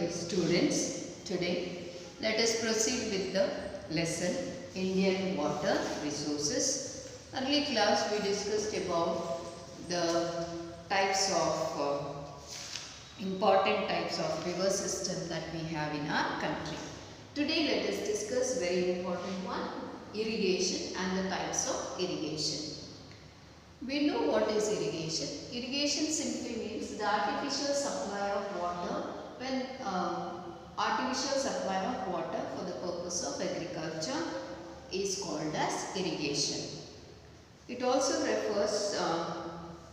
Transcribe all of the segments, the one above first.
dear students, today let us proceed with the lesson Indian water resources. Early class we discussed about the types of important types of river system that we have in our country. Today let us discuss very important one, irrigation and the types of irrigation. We know what is irrigation. Irrigation simply means the artificial supply of water when artificial supply of water for the purpose of agriculture is called as irrigation. It also refers,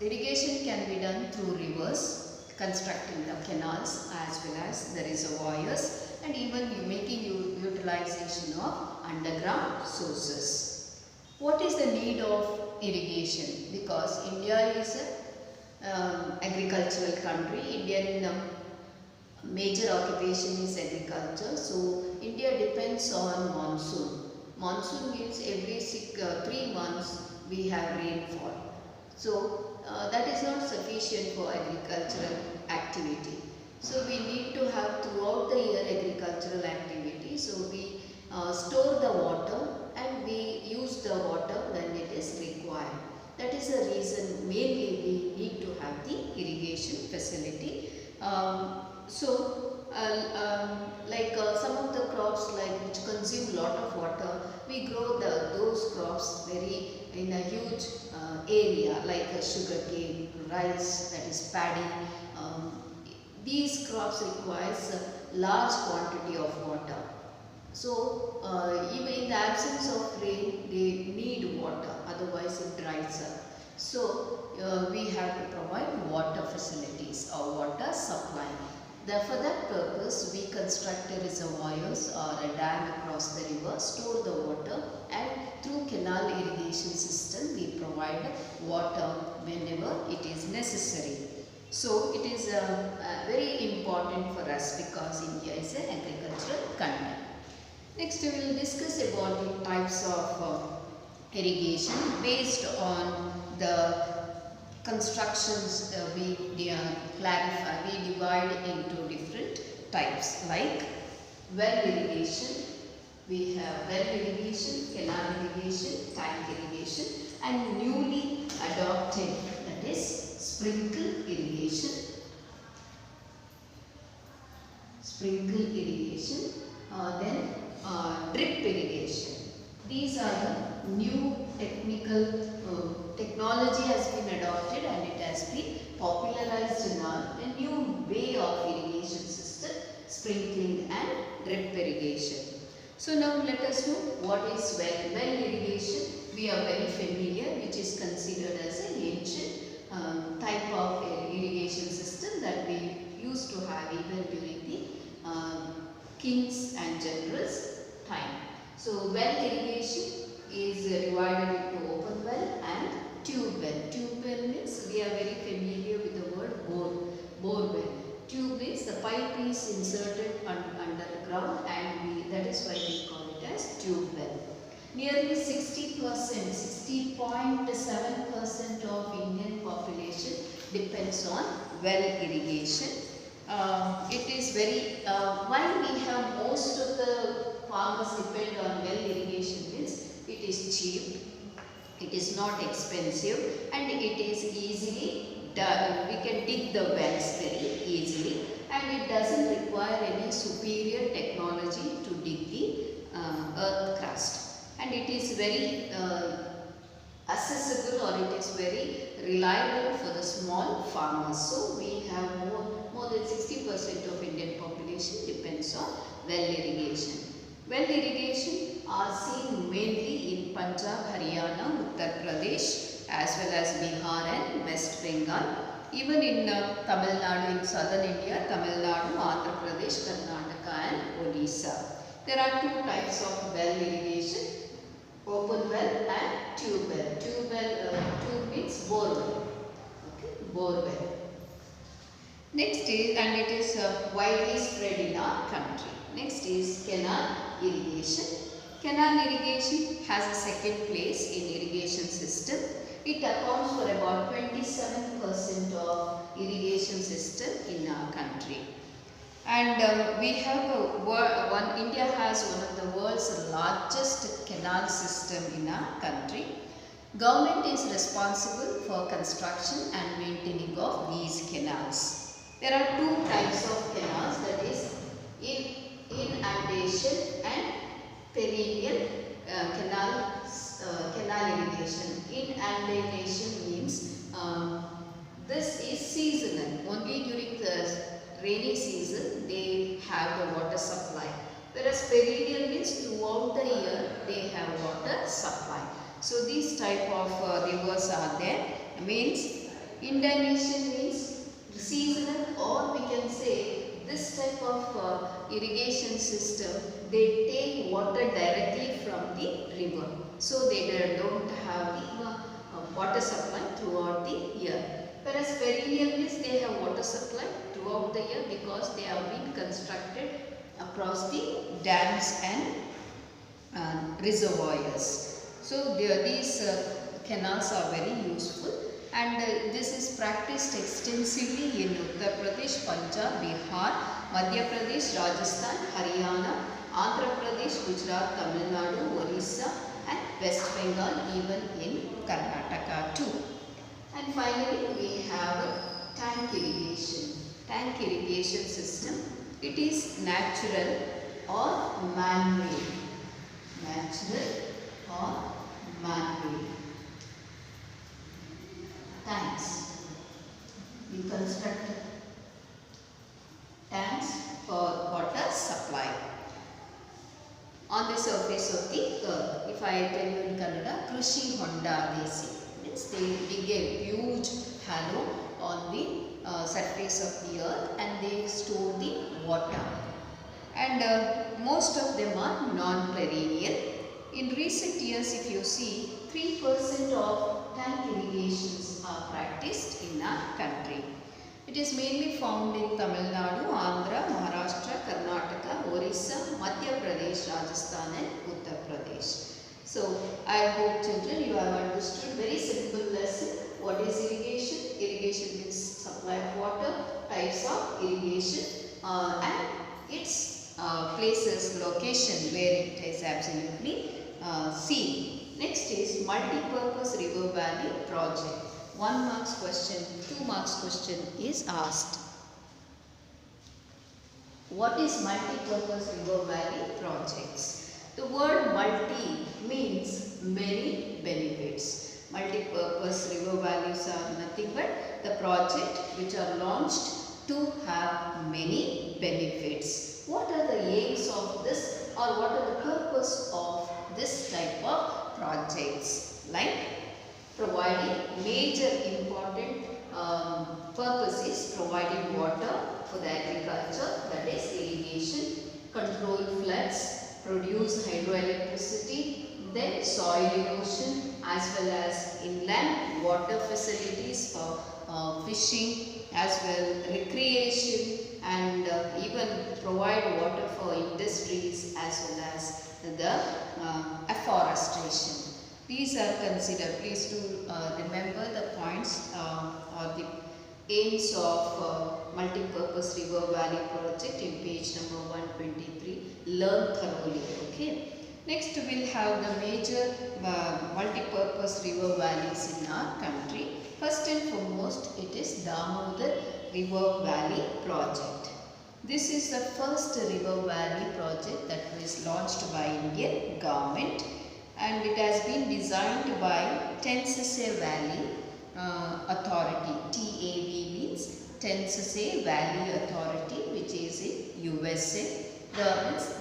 irrigation can be done through rivers, constructing the canals as well as the reservoirs and even making utilization of underground sources. What is the need of irrigation? Because India is an agricultural country. Indian major occupation is agriculture. So India depends on monsoon. Monsoon means every 3 months we have rainfall. So that is not sufficient for agricultural activity. So we need to have throughout the year agricultural activity. So we store the water and we use the water when it is required. That is the reason mainly we need to have the irrigation facility. Like some of the crops which consume lot of water, we grow those crops in a huge area like sugarcane, rice, that is paddy. These crops requires a large quantity of water. So, even in the absence of rain, they need water, otherwise it dries up. So, we have to provide water facilities or water supply. For that purpose, we construct reservoirs or a dam across the river, store the water, and through canal irrigation system, we provide water whenever it is necessary. So, it is very important for us because India is an agricultural country. Next we will discuss about the types of irrigation based on the constructions we divide into different types like well irrigation, we have well irrigation, canal irrigation, tank irrigation and newly adopted, that is sprinkle irrigation. Then drip irrigation. These are the new technology has been adopted and it has been popularized in a new way of irrigation system, sprinkling and drip irrigation. So now let us know what is well irrigation. We are very familiar, which is considered as an ancient type of irrigation system that we used to have even during the kings and generals time. So well irrigation is divided into open well and tube well. Tube well means we are very familiar with the word bore well. Tube means the pipe is inserted underground and that is why we call it as tube well. Nearly 60%, 60.7% of Indian population depends on well irrigation. It is very, why we have most of the farmers depend on well irrigation means it is cheap, it is not expensive and it is easily done. We can dig the wells very easily and it doesn't require any superior technology to dig the earth crust. And it is very accessible or it is very reliable for the small farmers. So we have more than 60% of Indian population depends on well irrigation. Well irrigation are seen mainly in Punjab, Haryana, Uttar Pradesh as well as Bihar and West Bengal. Even in Tamil Nadu, in southern India, Tamil Nadu, Andhra Pradesh, Karnataka and Odisha. There are two types of well irrigation, open well and tube well. Tube means bore well. Okay, bore well. Next is, and it is widely spread in our country. Next is canal irrigation. Canal irrigation has a second place in irrigation system. It accounts for about 27% of irrigation system in our country. And we have India has one of the world's largest canal system in our country. Government is responsible for construction and maintaining of these canals. There are two types of canals, that is inundation and perennial canal irrigation. Inundation means this is seasonal. Only during the rainy season they have the water supply. Whereas perennial means throughout the year they have water supply. So these type of rivers are there. Means inundation means seasonal, or we can say this type of irrigation system, they take water directly from the river. So they don't have the water supply throughout the year. Whereas perennial means they have water supply throughout the year because they have been constructed across the dams and reservoirs. So these canals are very useful, and this is practiced extensively in Uttar Pradesh, Punjab, Bihar, Madhya Pradesh, Rajasthan, Haryana, Andhra Pradesh, Gujarat, Tamil Nadu, Orissa and West Bengal, even in Karnataka too. And finally we have tank irrigation. Tank irrigation system. It is natural or man-made. Natural or man-made. Tanks. We construct tanks for water supply on the surface of the earth. If I tell you in Kannada, Krishi Honda Desi. Means they dig a huge hollow on the surface of the earth and they store the water. And most of them are non-perennial. In recent years, if you see, 3% of tank irrigations are practiced in our country. It is mainly found in Tamil Nadu, Andhra, Maharashtra, Karnataka, Orissa, Madhya Pradesh, Rajasthan and Uttar Pradesh. So, I hope children you have understood very simple lesson. What is irrigation? Irrigation means supply of water, types of irrigation and its places, location where it is absolutely seen. Next is multi-purpose river valley project. 1 marks question, 2 marks question is asked. What is multi-purpose river valley projects? The word multi means many benefits. Multi-purpose river valleys are nothing but the project which are launched to have many benefits. What are the aims of this, or what are the purpose of this type of projects? Like providing major important purpose is providing water for the agriculture, that is irrigation, control floods, produce hydroelectricity, then soil erosion, as well as inland water facilities for fishing, as well recreation, and even provide water for industries as well as the afforestation. These are considered. Please do remember the points or the aims of multi-purpose river valley project in page number 123. Learn thoroughly. Okay. Next we will have the major multi-purpose river valleys in our country. First and foremost, it is Damodar River Valley Project. This is the first river valley project that was launched by Indian government, and it has been designed by Tensese Valley Authority. TAV means Tensese Valley Authority, which is in USA.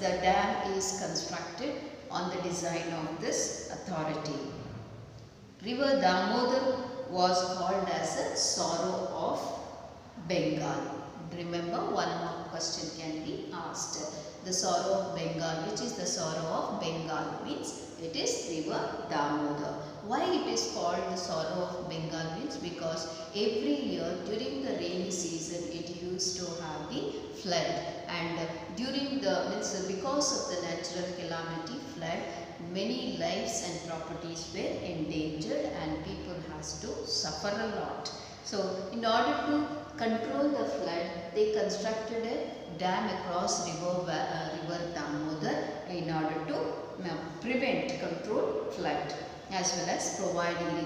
The dam is constructed on the design of this authority. River Damodar was called as a sorrow of Bengal. Remember, 1 more question can be asked. The sorrow of Bengal. Which is the sorrow of Bengal? Means it is river Damodar. Why it is called the sorrow of Bengal? Means because every year during the rainy season it used to have the flood, and during the because of the natural calamity flood, many lives and properties were endangered and people has to suffer a lot. So in order to control the flood, they constructed a dam across river Damodar in order to prevent, control flood as well as provide irrigation.